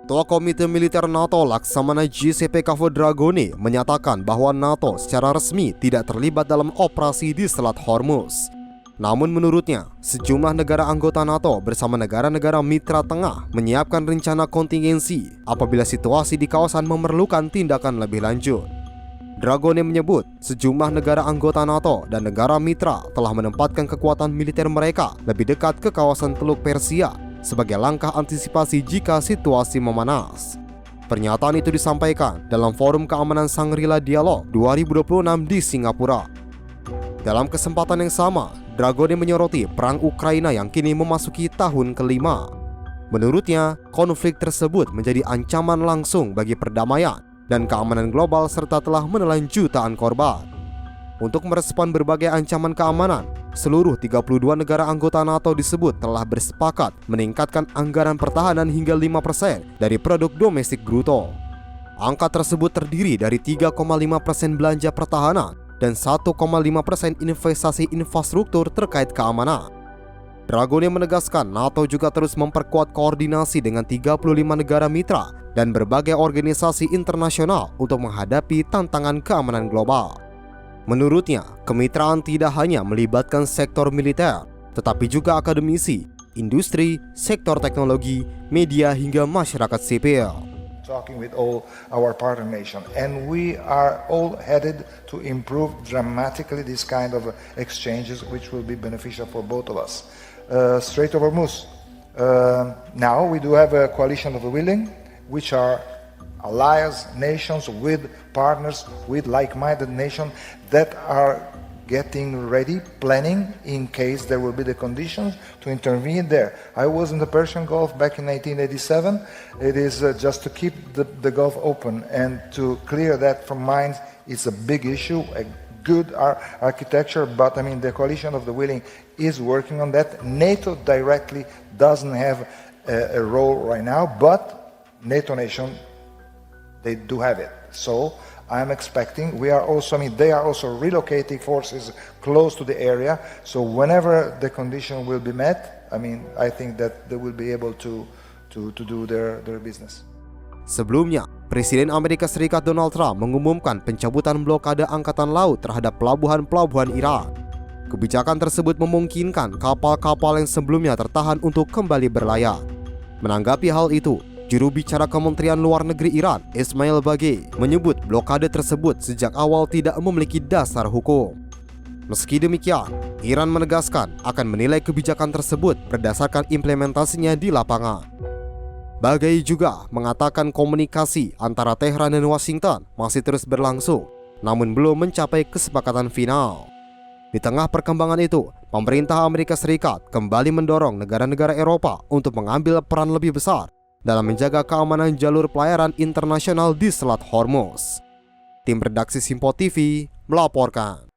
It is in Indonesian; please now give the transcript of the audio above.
Ketua Komite Militer NATO Laksamana Giuseppe Dragoni menyatakan bahwa NATO secara resmi tidak terlibat dalam operasi di Selat Hormuz. Namun menurutnya, sejumlah negara anggota NATO bersama negara-negara mitra tengah menyiapkan rencana kontingensi apabila situasi di kawasan memerlukan tindakan lebih lanjut. Dragoni menyebut sejumlah negara anggota NATO dan negara mitra telah menempatkan kekuatan militer mereka lebih dekat ke kawasan Teluk Persia sebagai langkah antisipasi jika situasi memanas. Pernyataan itu disampaikan dalam Forum Keamanan Shangri-La Dialog 2026 di Singapura. Dalam kesempatan yang sama, Dragoni menyoroti perang Ukraina yang kini memasuki tahun kelima. Menurutnya, konflik tersebut menjadi ancaman langsung bagi perdamaian dan keamanan global serta telah menelan jutaan korban. Untuk merespon berbagai ancaman keamanan, seluruh 32 negara anggota NATO disebut telah bersepakat meningkatkan anggaran pertahanan hingga 5% dari produk domestik bruto. Angka tersebut terdiri dari 3,5% belanja pertahanan dan 1,5% investasi infrastruktur terkait keamanan. Dragoni menegaskan NATO juga terus memperkuat koordinasi dengan 35 negara mitra dan berbagai organisasi internasional untuk menghadapi tantangan keamanan global. Menurutnya, kemitraan tidak hanya melibatkan sektor militer, tetapi juga akademisi, industri, sektor teknologi, media hingga masyarakat sipil. Talking with all our partner nations, and we are all headed to improve dramatically this kind of exchanges, which will be beneficial for both of us. Strait of Hormuz. Now we do have a coalition of the willing, which are allies, nations with partners, with like-minded nations that are getting ready, planning in case there will be the conditions to intervene there. I was in the Persian Gulf back in 1987. It is just to keep the Gulf open and to clear that from minds. It's a big issue, a good architecture, but I mean the coalition of the willing is working on that. NATO directly doesn't have a role right now, but NATO nation, they do have it. So I'm expecting, they are also relocating forces close to the area. So whenever the condition will be met, I think that they will be able to do their business. Sebelumnya, Presiden Amerika Serikat Donald Trump mengumumkan pencabutan blokade angkatan laut terhadap pelabuhan-pelabuhan Iran. Kebijakan tersebut memungkinkan kapal-kapal yang sebelumnya tertahan untuk kembali berlayar. Menanggapi hal itu, juru bicara Kementerian Luar Negeri Iran, Ismail Bagei, menyebut blokade tersebut sejak awal tidak memiliki dasar hukum. Meski demikian, Iran menegaskan akan menilai kebijakan tersebut berdasarkan implementasinya di lapangan. Bagei juga mengatakan komunikasi antara Tehran dan Washington masih terus berlangsung, namun belum mencapai kesepakatan final. Di tengah perkembangan itu, pemerintah Amerika Serikat kembali mendorong negara-negara Eropa untuk mengambil peran lebih besar dalam menjaga keamanan jalur pelayaran internasional di Selat Hormuz. Tim redaksi Simpo TV melaporkan.